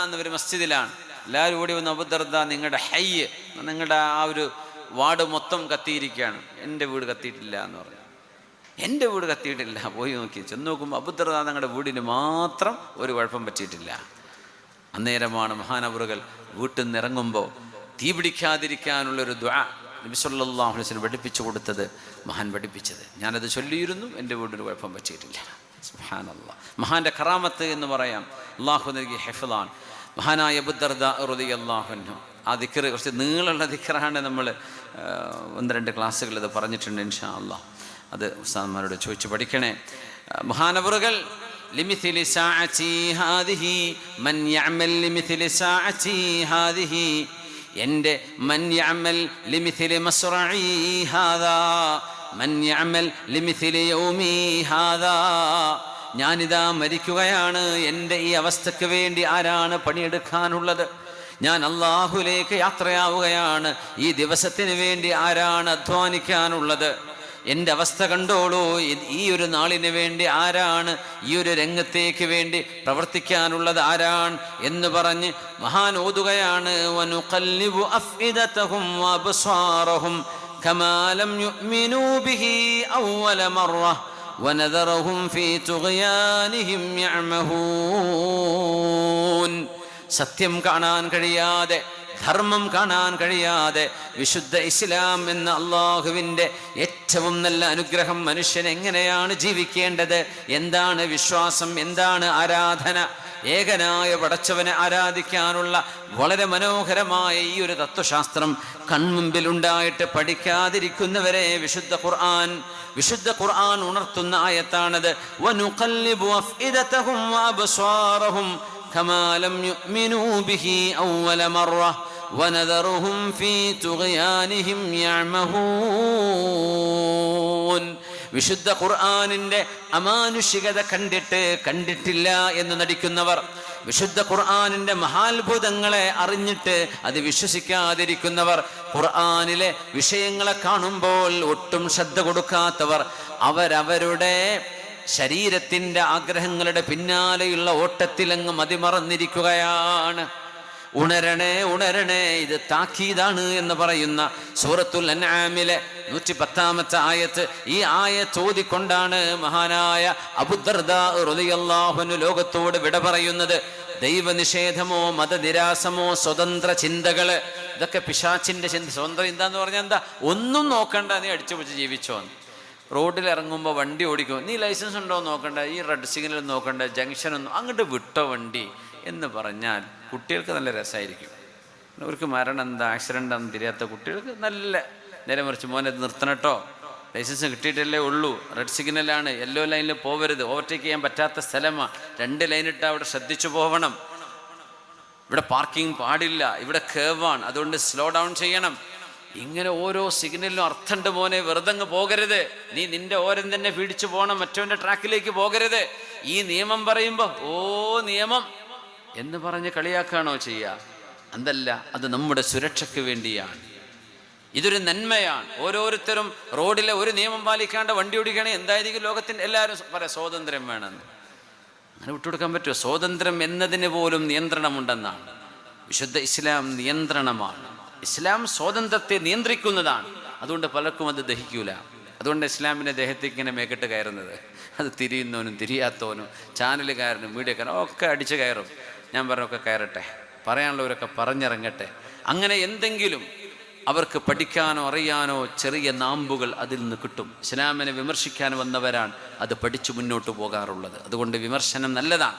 എന്നൊരു മസ്ജിദിലാണ്. എല്ലാവരും ഓടി വന്ന് അബൂദർദ നിങ്ങളുടെ ഹയ്യ്, നിങ്ങളുടെ ആ ഒരു വാർഡ് മൊത്തം കത്തിയിരിക്കുകയാണ്. എൻ്റെ വീട് കത്തിയിട്ടില്ല എന്ന് പറഞ്ഞു. എൻ്റെ വീട് കത്തിയിട്ടില്ല. പോയി നോക്കി, ചെന്ന് നോക്കുമ്പോൾ അബൂദർദ തങ്ങളുടെ വീടിന് മാത്രം ഒരു കുഴപ്പം പറ്റിയിട്ടില്ല. അന്നേരമാണ് മഹാനവറുകൾ വീട്ടിൽ നിന്ന് ഇറങ്ങുമ്പോൾ തീ പിടിക്കാതിരിക്കാനുള്ളൊരു ദുആ നബി സല്ലല്ലാഹു അലൈഹി വസല്ലം പഠിപ്പിച്ചു കൊടുത്തത്, മഹാൻ പഠിപ്പിച്ചത്. ഞാനത് ചൊല്ലിയിരുന്നു, എൻ്റെ വീടിന് കുഴപ്പം പറ്റിയിട്ടില്ല. സുബ്ഹാനല്ലാഹ്. മഹാൻ്റെ കറാമത്ത് എന്ന് പറയാം, അള്ളാഹു നൽകിയ ഹിഫ്ളാൻ. മഹാനായ അബൂദർദ റളിയല്ലാഹു അൻഹു ആ ദിക്ർ കുറച്ച് നീളമുള്ള ദിക്റാണ്. നമ്മൾ 1-2 ക്ലാസ്സുകൾ ഇത് പറഞ്ഞിട്ടുണ്ട്. ഇൻഷാ അല്ലാഹ് അത് ഉസ്താദ്മാരോട് ചോദിച്ച് പഠിക്കണേ. മഹാനവറുകൾ ലിമിഥിലി സാഅതി ഹാദിഹി മൻ യഅമൽ ലിമിഥിലി സാഅതി ഹാദിഹി, എൻ്റെ മൻ യഅമൽ ലിമിഥിലി മസ്റഈ ഹാദാ മൻ യഅമൽ ലിമിഥിലി യൗമി ഹാദാ. ഞാനിതാ മരിക്കുകയാണ്, എൻ്റെ ഈ അവസ്ഥയ്ക്ക് വേണ്ടി ആരാണ് പണിയെടുക്കാനുള്ളത്? ഞാൻ അല്ലാഹുവിലേക്ക് യാത്രയാവുകയാണ്, ഈ ദിവസത്തിന് വേണ്ടി ആരാണ് അധ്വാനിക്കാനുള്ളത്? എൻ്റെ അവസ്ഥ കണ്ടോളൂ, ഈ ഒരു നാളിന് വേണ്ടി ആരാണ്, ഈ ഒരു രംഗത്തേക്ക് വേണ്ടി പ്രവർത്തിക്കാനുള്ളത് ആരാണ് എന്ന് പറഞ്ഞ് മഹാൻ ഓതുകയാണ്. വനുഖല്ലിബു അഫ്ഇദതഹും വഅബ്സാറഹും കമാ ലം യുഅ്മിനൂ ബിഹി അവ്വല മർറ വനദറഹും ഫീ തുഗ്യാനിഹിം യഅമഹൂൻ. സത്യം കാണാൻ കഴിയാതെ, ധർമ്മം കാണാൻ കഴിയാതെ വിശുദ്ധ ഇസ്ലാം എന്ന അള്ളാഹുവിൻ്റെ ഏറ്റവും നല്ല അനുഗ്രഹം മനുഷ്യൻ എങ്ങനെയാണ് ജീവിക്കേണ്ടത്, എന്താണ് വിശ്വാസം, എന്താണ് ആരാധന, ഏകനായ പടച്ചവനെ ആരാധിക്കാനുള്ള വളരെ മനോഹരമായ ഈ ഒരു തത്വശാസ്ത്രം കൺമുമ്പിലുണ്ടായിട്ട് പഠിക്കാതിരിക്കുന്നവരെ വിശുദ്ധ ഖുർആൻ ഉണർത്തുന്ന ആയത്താണത്. വനുഖല്ലിബു അഫ്ഇദതഹും വഅബ്സാറഹും കമാ ലം യുഅ്മിനൂ ബിഹി അവ്വല മർറ വനദറുഹും ഫീ തുഗ്യാനിഹിം യഅമഹൂൻ. വിശുദ്ധ ഖുർആനിൻ്റെ അമാനുഷികത കണ്ടിട്ടില്ല എന്ന് നടിക്കുന്നവർ, വിശുദ്ധ ഖുർആനിൻ്റെ മഹാത്ഭുതങ്ങളെ അറിഞ്ഞിട്ട് അത് വിശ്വസിക്കാതിരിക്കുന്നവർ, ഖുർആനിലെ വിഷയങ്ങളെ കാണുമ്പോൾ ഒട്ടും ശ്രദ്ധ കൊടുക്കാത്തവർ, അവരവരുടെ ശരീരത്തിൻ്റെ ആഗ്രഹങ്ങളുടെ പിന്നാലെയുള്ള ഓട്ടത്തിലങ്ങ് മതിമറന്നിരിക്കുകയാണ്. ഉണരണേ ഉണരണേ, ഇത് താക്കീതാണ് എന്ന് പറയുന്ന സൂറത്തുൽ അൻആമിലെ 110-ാമത്തെ ആയത്ത്. ഈ ആയത്ത് ഓതിക്കൊണ്ടാണ് മഹാനായ അബൂദർദ റളിയല്ലാഹു അൻഹു ലോകത്തോട് വിട പറയുന്നത്. ദൈവനിഷേധമോ മതനിരാസമോ സ്വതന്ത്ര ചിന്തകള്, ഇതൊക്കെ പിശാചിന്റെ ചിന്ത. സ്വതന്ത്ര ചിന്ത എന്ന് പറഞ്ഞാൽ എന്താ? ഒന്നും നോക്കണ്ട, നീ അടിച്ചു പിടിച്ച് ജീവിച്ചോ. റോഡിൽ ഇറങ്ങുമ്പോൾ വണ്ടി ഓടിക്കും, നീ ലൈസൻസ് ഉണ്ടോ നോക്കണ്ട, ഈ റെഡ് സിഗ്നൽ നോക്കണ്ട, ജംഗ്ഷനൊന്നും അങ്ങോട്ട് വിട്ടോ വണ്ടി എന്ന് പറഞ്ഞാൽ കുട്ടികൾക്ക് നല്ല രസമായിരിക്കും. അവർക്ക് മരണം എന്താ, ആക്സിഡൻ്റ് ആണെന്ന് തിരിയാത്ത കുട്ടികൾക്ക് നല്ല നേരെ മറിച്ച്, മോനെ നിർത്തണം കേട്ടോ, ലൈസൻസ് കിട്ടിയിട്ടല്ലേ ഉള്ളൂ, റെഡ് സിഗ്നലാണ്, യെല്ലോ ലൈനിൽ പോവരുത്, ഓവർടേക്ക് ചെയ്യാൻ പറ്റാത്ത സ്ഥലമാണ്, 2 ലൈനിട്ട് അവിടെ ശ്രദ്ധിച്ചു പോകണം, ഇവിടെ പാർക്കിംഗ് പാടില്ല, ഇവിടെ കേവാണ്, അതുകൊണ്ട് സ്ലോ ഡൗൺ ചെയ്യണം. ഇങ്ങനെ ഓരോ സിഗ്നലിനും അർത്ഥമുണ്ട് മോനെ, വെറുതെ പോകരുത്, നീ നിന്റെ ഓരം തന്നെ പിടിച്ചു പോകണം, മറ്റവൻ്റെ ട്രാക്കിലേക്ക് പോകരുത്. ഈ നിയമം പറയുമ്പോൾ നിയമം എന്ന് പറഞ്ഞ് കളിയാക്കാണോ ചെയ്യുക? അതല്ല, അത് നമ്മുടെ സുരക്ഷയ്ക്ക് വേണ്ടിയാണ്, ഇതൊരു നന്മയാണ്. ഓരോരുത്തരും റോഡിലെ ഒരു നിയമം പാലിക്കാണ്ട് വണ്ടി ഓടിക്കണേ, എന്തായിരിക്കും ലോകത്തിൻ്റെ എല്ലാവരും പറയാം സ്വാതന്ത്ര്യം വേണമെന്ന്. അങ്ങനെ വിട്ടുകൊടുക്കാൻ പറ്റുമോ? സ്വാതന്ത്ര്യം എന്നതിന് പോലും നിയന്ത്രണമുണ്ടെന്നാണ്. വിശുദ്ധ ഇസ്ലാം നിയന്ത്രണമാണ്. ഇസ്ലാം സ്വാതന്ത്ര്യത്തെ നിയന്ത്രിക്കുന്നതാണ്. അതുകൊണ്ട് പലർക്കും അത് ദഹിക്കൂല. അതുകൊണ്ട് ഇസ്ലാമിൻ്റെ ദേഹത്തേക്ക് ഇങ്ങനെ മേക്കിട്ട് കയറുന്നത്. അത് തിരിയുന്നവനും തിരിയാത്തവനും ചാനലുകാരനും മീഡിയക്കാരനും ഒക്കെ അടിച്ചു കയറും. ഞാൻ പറഞ്ഞൊക്കെ കയറട്ടെ, പറയാനുള്ളവരൊക്കെ പറഞ്ഞിറങ്ങട്ടെ. അങ്ങനെ എന്തെങ്കിലും അവർക്ക് പഠിക്കാനോ അറിയാനോ ചെറിയ നാമ്പുകൾ അതിൽ നിന്ന് കിട്ടും. ഇസ്ലാമിനെ വിമർശിക്കാൻ വന്നവരാണ് അത് പഠിച്ചു മുന്നോട്ട് പോകാറുള്ളത്. അതുകൊണ്ട് വിമർശനം നല്ലതാണ്,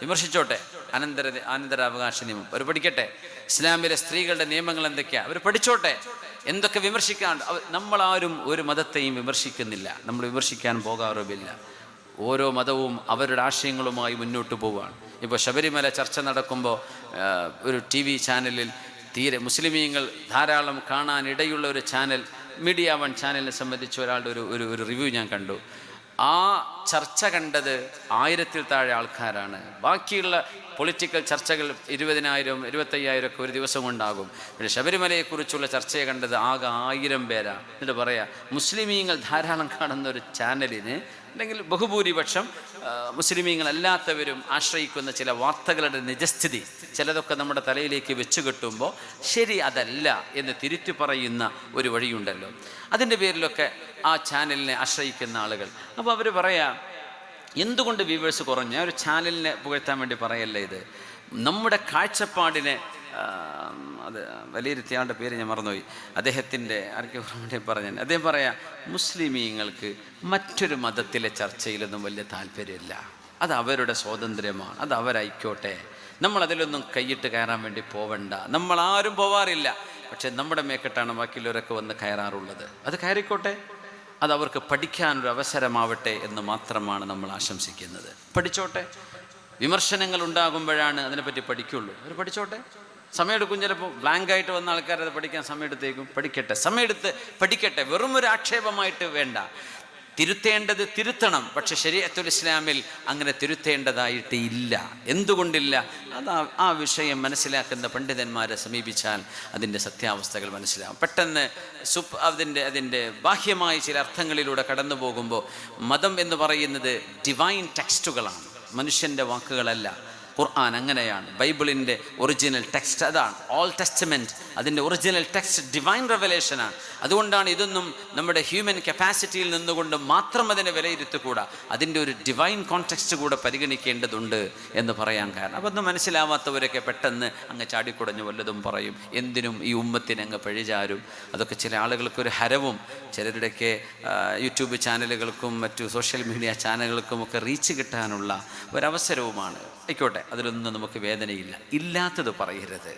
വിമർശിച്ചോട്ടെ. അനന്തരാവകാശ നിയമം അവർ പഠിക്കട്ടെ. ഇസ്ലാമിലെ സ്ത്രീകളുടെ നിയമങ്ങൾ എന്തൊക്കെയാണ് അവർ പഠിച്ചോട്ടെ. എന്തൊക്കെ വിമർശിക്കാണ്ട് നമ്മളാരും ഒരു മതത്തെയും വിമർശിക്കുന്നില്ല, നമ്മൾ വിമർശിക്കാൻ പോകാറുമില്ല. ഓരോ മതവും അവരുടെ ആശയങ്ങളുമായി മുന്നോട്ട് പോവുകയാണ്. ഇപ്പോൾ ശബരിമല ചർച്ച നടക്കുമ്പോൾ ഒരു TV ചാനലിൽ തീരെ മുസ്ലിമീങ്ങൾ ധാരാളം കാണാനിടയുള്ള ഒരു ചാനൽ, മീഡിയ 1 ചാനലിനെ സംബന്ധിച്ച് ഒരാളുടെ ഒരു റിവ്യൂ ഞാൻ കണ്ടു. ആ ചർച്ച കണ്ടത് 1000-ൽ താഴെ ആൾക്കാരാണ്. ബാക്കിയുള്ള പൊളിറ്റിക്കൽ ചർച്ചകൾ 20,000 25,000 ഒക്കെ ഒരു ദിവസം കൊണ്ടാകും. പിന്നെ ശബരിമലയെക്കുറിച്ചുള്ള ചർച്ചയെ കണ്ടത് ആകെ 1000 പേരാണ്. എന്നിട്ട് പറയാം, മുസ്ലിമീങ്ങൾ ധാരാളം കാണുന്ന ഒരു ചാനലിന് അല്ലെങ്കിൽ ബഹുഭൂരിപക്ഷം മുസ്ലിമീങ്ങളല്ലാത്തവരും ആശ്രയിക്കുന്ന ചില വാർത്തകളുടെ നിജസ്ഥിതി ചിലതൊക്കെ നമ്മുടെ തലയിലേക്ക് വെച്ച് കെട്ടുമ്പോൾ ശരി അതല്ല എന്ന് തിരുത്തി പറയുന്ന ഒരു വഴിയുണ്ടല്ലോ. അതിൻ്റെ പേരിലൊക്കെ ആ ചാനലിനെ ആശ്രയിക്കുന്ന ആളുകൾ, അപ്പോൾ അവർ പറയാം എന്തുകൊണ്ട് വ്യൂവേഴ്സ് കുറഞ്ഞ ഒരു ചാനലിനെ പുകഴ്ത്താൻ വേണ്ടി പറയല്ല, ഇത് നമ്മുടെ കാഴ്ചപ്പാടിനെ അത് വിലയിരുത്തിയാളുടെ പേര് ഞാൻ മറന്നുപോയി, അദ്ദേഹത്തിൻ്റെ ആർക്കും വേണ്ടി പറഞ്ഞാൽ അദ്ദേഹം പറയാം മുസ്ലിമീങ്ങൾക്ക് മറ്റൊരു മതത്തിലെ ചർച്ചയിലൊന്നും വലിയ താല്പര്യമില്ല, അത് അവരുടെ സ്വാതന്ത്ര്യമാണ്, അത് അവരായിക്കോട്ടെ, നമ്മളതിലൊന്നും കൈയിട്ട് കയറാൻ വേണ്ടി പോവണ്ട, നമ്മളാരും പോവാറില്ല, പക്ഷെ നമ്മുടെ മേക്കെട്ടാണ് ബാക്കിയുള്ളവരൊക്കെ വന്ന് കയറാറുള്ളത്, അത് കയറിക്കോട്ടെ, അത് അവർക്ക് പഠിക്കാനൊരു അവസരമാവട്ടെ എന്ന് മാത്രമാണ് നമ്മൾ ആശംസിക്കുന്നത്. പഠിച്ചോട്ടെ, വിമർശനങ്ങൾ ഉണ്ടാകുമ്പോഴാണ് അതിനെപ്പറ്റി പഠിക്കുള്ളൂ, അവർ പഠിച്ചോട്ടെ, സമയമെടുക്കും, ചിലപ്പോൾ ബ്ലാങ്കായിട്ട് വന്ന ആൾക്കാർ അത് പഠിക്കാൻ സമയമെടുത്തേക്കും, പഠിക്കട്ടെ, സമയമെടുത്ത് പഠിക്കട്ടെ, വെറും ഒരു ആക്ഷേപമായിട്ട് വേണ്ട, തിരുത്തേണ്ടത് തിരുത്തണം, പക്ഷെ ശരീഅത്തുൽ ഇസ്ലാമിൽ അങ്ങനെ തിരുത്തേണ്ടതായിട്ട് ഇല്ല. എന്തുകൊണ്ടില്ല? അത് ആ വിഷയം മനസ്സിലാക്കുന്ന പണ്ഡിതന്മാരെ സമീപിച്ചാൽ അതിൻ്റെ സത്യാവസ്ഥകൾ മനസ്സിലാവും. പെട്ടെന്ന് അതിൻ്റെ ബാഹ്യമായ ചില അർത്ഥങ്ങളിലൂടെ കടന്നു പോകുമ്പോൾ മതം എന്ന് പറയുന്നത് ഡിവൈൻ ടെക്സ്റ്റുകളാണ്, മനുഷ്യൻ്റെ വാക്കുകളല്ല. ഖുർആൻ അങ്ങനെയാണ്, ബൈബിളിൻ്റെ ഒറിജിനൽ ടെക്സ്റ്റ് അതാണ്, ഓൾ ടെസ്റ്റമെൻറ്റ് അതിൻ്റെ ഒറിജിനൽ ടെക്സ്റ്റ് ഡിവൈൻ റെവലേഷനാണ്. അതുകൊണ്ടാണ് ഇതൊന്നും നമ്മുടെ ഹ്യൂമൻ കപ്പാസിറ്റിയിൽ നിന്നുകൊണ്ട് മാത്രം അതിനെ വിലയിരുത്തിക്കൂടാ, അതിൻ്റെ ഒരു ഡിവൈൻ കോണ്ടെക്സ്റ്റ് കൂടെ പരിഗണിക്കേണ്ടതുണ്ട് എന്ന് പറയാൻ കാരണം. അപ്പം ഒന്നും മനസ്സിലാവാത്തവരൊക്കെ പെട്ടെന്ന് അങ്ങ് ചാടിക്കുടഞ്ഞ് വല്ലതും പറയും, എന്തിനും ഈ ഉമ്മത്തിനെ അങ്ങ് പഴിചാരും. അതൊക്കെ ചില ആളുകൾക്കൊരു ഹരവും, ചിലരുടെയൊക്കെ യൂട്യൂബ് ചാനലുകൾക്കും മറ്റു സോഷ്യൽ മീഡിയ ചാനലുകൾക്കും ഒക്കെ റീച്ച് കിട്ടാനുള്ള ഒരവസരവുമാണ്. ആയിക്കോട്ടെ, അതിലൊന്നും നമുക്ക് വേദനയില്ല, ഇല്ലാത്തത് പറയരുത്,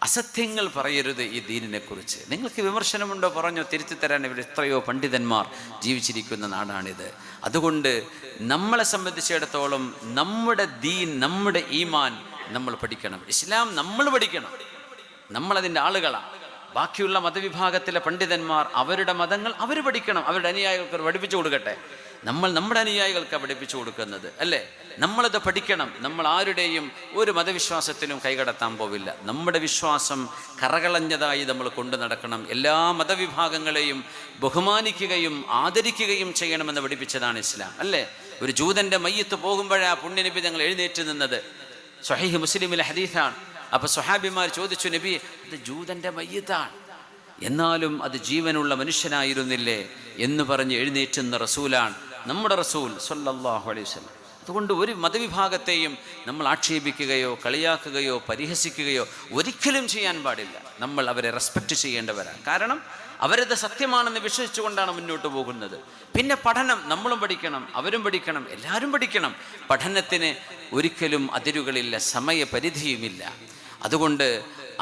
അസത്യങ്ങൾ പറയരുത് ഈ ദീനിനെ കുറിച്ച്. നിങ്ങൾക്ക് വിമർശനമുണ്ടോ പറഞ്ഞോ, തിരുത്തിത്തരാൻ ഇവിടെ എത്രയോ പണ്ഡിതന്മാർ ജീവിച്ചിരിക്കുന്ന നാടാണിത്. അതുകൊണ്ട് നമ്മളെ സംബന്ധിച്ചിടത്തോളം നമ്മുടെ ദീൻ, നമ്മുടെ ഈമാൻ നമ്മൾ പഠിക്കണം, ഇസ്ലാം നമ്മൾ പഠിക്കണം, നമ്മളതിൻ്റെ ആളുകളാണ്. ബാക്കിയുള്ള മതവിഭാഗത്തിലെ പണ്ഡിതന്മാർ അവരുടെ മതങ്ങൾ അവർ പഠിക്കണം, അവരുടെ അനുയായികൾക്ക് പഠിപ്പിച്ചു കൊടുക്കട്ടെ. നമ്മൾ നമ്മുടെ അനുയായികൾക്ക് പഠിപ്പിച്ചു കൊടുക്കുന്നത് അല്ലേ, നമ്മളത് പഠിക്കണം. നമ്മൾ ആരുടെയും ഒരു മതവിശ്വാസത്തിലും കൈകടത്താൻ പോവില്ല. നമ്മുടെ വിശ്വാസം കറകളഞ്ഞതായി നമ്മൾ കൊണ്ടു നടക്കണം. എല്ലാ മതവിഭാഗങ്ങളെയും ബഹുമാനിക്കുകയും ആദരിക്കുകയും ചെയ്യണമെന്ന് പഠിപ്പിച്ചതാണ് ഇസ്ലാം അല്ലേ. ഒരു ജൂതൻ്റെ മയ്യത്ത് പോകുമ്പോഴാ പുണ്യനബി ഞങ്ങൾ എഴുന്നേറ്റ് നിന്നത്, സ്വഹീഹ് മുസ്ലിമിലെ ഹദീസാണ്. അപ്പോൾ സ്വഹാബിമാർ ചോദിച്ചു, നബി അത് ജൂതൻ്റെ മയ്യത്താണ്, എന്നാലും അത് ജീവനുള്ള മനുഷ്യനായിരുന്നില്ലേ എന്ന് പറഞ്ഞ് എഴുന്നേറ്റുന്ന റസൂലാണ് നമ്മുടെ റസൂൽ സ്വല്ലല്ലാഹു അലൈഹി വസല്ലം. അതുകൊണ്ട് ഒരു മതവിഭാഗത്തെയും നമ്മൾ ആക്ഷേപിക്കുകയോ കളിയാക്കുകയോ പരിഹസിക്കുകയോ ഒരിക്കലും ചെയ്യാൻ പാടില്ല. നമ്മൾ അവരെ റെസ്പെക്റ്റ് ചെയ്യേണ്ടവരാണ്. കാരണം അവരത് സത്യമാണെന്ന് വിശ്വസിച്ചുകൊണ്ടാണ് മുന്നോട്ട് പോകുന്നത്. പിന്നെ പഠനം, നമ്മളും പഠിക്കണം, അവരും പഠിക്കണം, എല്ലാവരും പഠിക്കണം. പഠനത്തിന് ഒരിക്കലും അതിരുകളില്ല, സമയപരിധിയുമില്ല. അതുകൊണ്ട്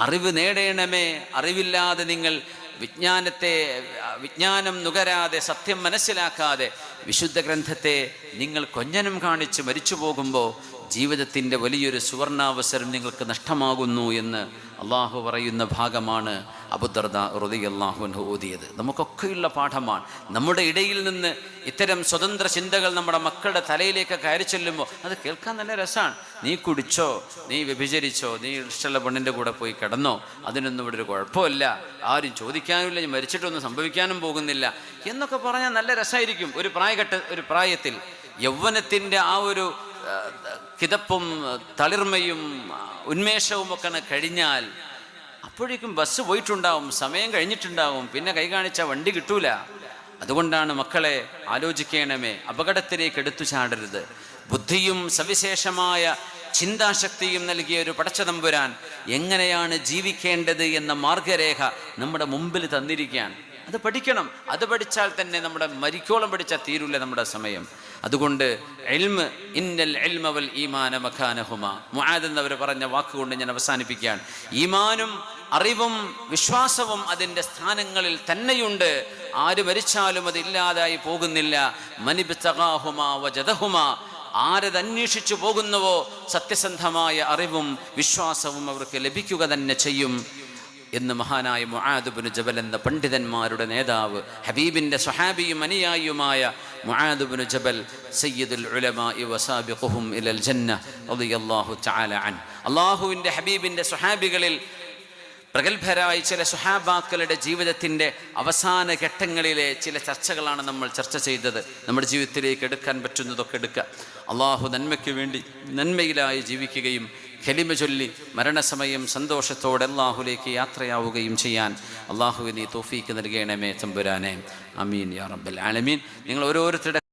അറിവ് നേടണമേ, അറിവില്ലാതെ നിങ്ങൾ വിജ്ഞാനം നുകരാതെ, സത്യം മനസ്സിലാക്കാതെ വിശുദ്ധ ഗ്രന്ഥത്തെ നിങ്ങൾ കൊഞ്ഞനം കാണിച്ച് മരിച്ചു പോകുമ്പോൾ ജീവിതത്തിൻ്റെ വലിയൊരു സുവർണാവസരം നിങ്ങൾക്ക് നഷ്ടമാകുന്നു എന്ന് അള്ളാഹു പറയുന്ന ഭാഗമാണ് അബൂദർദാ റളിയല്ലാഹു അൻഹു ഓതിയത്. നമുക്കൊക്കെയുള്ള പാഠമാണ്. നമ്മുടെ ഇടയിൽ നിന്ന് ഇത്തരം സ്വതന്ത്ര ചിന്തകൾ നമ്മുടെ മക്കളുടെ തലയിലേക്ക് കയറി ചെല്ലുമ്പോൾ അത് കേൾക്കാൻ നല്ല രസമാണ്. നീ കുടിച്ചോ, നീ വ്യഭിചരിച്ചോ, നീ ഇഷ്ടമുള്ള പെണ്ണിൻ്റെ കൂടെ പോയി കിടന്നോ, അതിനൊന്നും ഇവിടെ ഒരു കുഴപ്പമില്ല, ആരും ചോദിക്കാനുമില്ല, ഞാൻ മരിച്ചിട്ടൊന്നും സംഭവിക്കാനും പോകുന്നില്ല എന്നൊക്കെ പറഞ്ഞാൽ നല്ല രസമായിരിക്കും. ഒരു പ്രായത്തിൽ യൗവനത്തിൻ്റെ ആ ഒരു കിതപ്പും തളിർമയും ഉന്മേഷവും ഒക്കെ കഴിഞ്ഞാൽ അപ്പോഴേക്കും ബസ് പോയിട്ടുണ്ടാവും, സമയം കഴിഞ്ഞിട്ടുണ്ടാവും, പിന്നെ കൈ കാണിച്ച വണ്ടി കിട്ടൂല. അതുകൊണ്ടാണ് മക്കളെ ആലോചിക്കണമേ, അപകടത്തിലേക്ക് എടുത്തു ചാടരുത്. ബുദ്ധിയും സവിശേഷമായ ചിന്താശക്തിയും നൽകിയ ഒരു പടച്ചതമ്പുരാൻ എങ്ങനെയാണ് ജീവിക്കേണ്ടത് എന്ന മാർഗരേഖ നമ്മുടെ മുമ്പിൽ തന്നിരിക്കുകയാണ്. അത് പഠിക്കണം. അത് പഠിച്ചാൽ തന്നെ നമ്മുടെ മരിക്കോളം പഠിച്ചാൽ തീരൂല നമ്മുടെ സമയം. അതുകൊണ്ട് ഇൽമ്, ഇന്നൽ ഇൽമ വൽ ഈമാന മഖാനഹുമാ, മുആദ് എന്നവർ പറഞ്ഞ വാക്കുകൊണ്ട് ഞാൻ അവസാനിപ്പിക്കുകയാണ്. ഈമാനും അറിവും വിശ്വാസവും അതിൻ്റെ സ്ഥാനങ്ങളിൽ തന്നെയുണ്ട്. ആര് മരിച്ചാലും അത് ഇല്ലാതായി പോകുന്നില്ല. മനിബ്തഗാഹുമാ വജദഹുമാ, ആരത് അന്വേഷിച്ചു പോകുന്നുവോ സത്യസന്ധമായ അറിവും വിശ്വാസവും അവർക്ക് ലഭിക്കുക തന്നെ ചെയ്യും എന്ന് മഹാനായ മുആദ് ഇബ്നു ജബൽ എന്ന പണ്ഡിതന്മാരുടെ നേതാവ്, ഹബീബിൻ്റെ സ്വഹാബിയും അനുയായിയുമായ മുആദ് ഇബ്നു ജബൽ സയ്യിദുൽ ഉലമാഇ വസാബിഖുഹും ഇലൽ ജന്ന റളിയല്ലാഹു തആല അൻ, അല്ലാഹുവിൻ്റെ ഹബീബിൻ്റെ സ്വഹാബികളിൽ പ്രഗത്ഭരായ ചില സ്വഹാബാക്കളുടെ ജീവിതത്തിൻ്റെ അവസാന ഘട്ടങ്ങളിലെ ചില ചർച്ചകളാണ് നമ്മൾ ചർച്ച ചെയ്തത്. നമ്മുടെ ജീവിതത്തിലേക്ക് എടുക്കാൻ പറ്റുന്നതൊക്കെ എടുക്കുക. അള്ളാഹു നന്മയ്ക്ക് വേണ്ടി നന്മയിലായി ജീവിക്കുകയും കലിമ ചൊല്ലി മരണസമയം സന്തോഷത്തോടെ അള്ളാഹുലേക്ക് യാത്രയാവുകയും ചെയ്യാൻ അള്ളാഹുവിനെ തൗഫീക്ക് നൽകണമേ തമ്പുരാനെ. ആമീൻ യാ റബ്ബൽ ആലമീൻ. നിങ്ങൾ ഓരോരുത്തരുടെ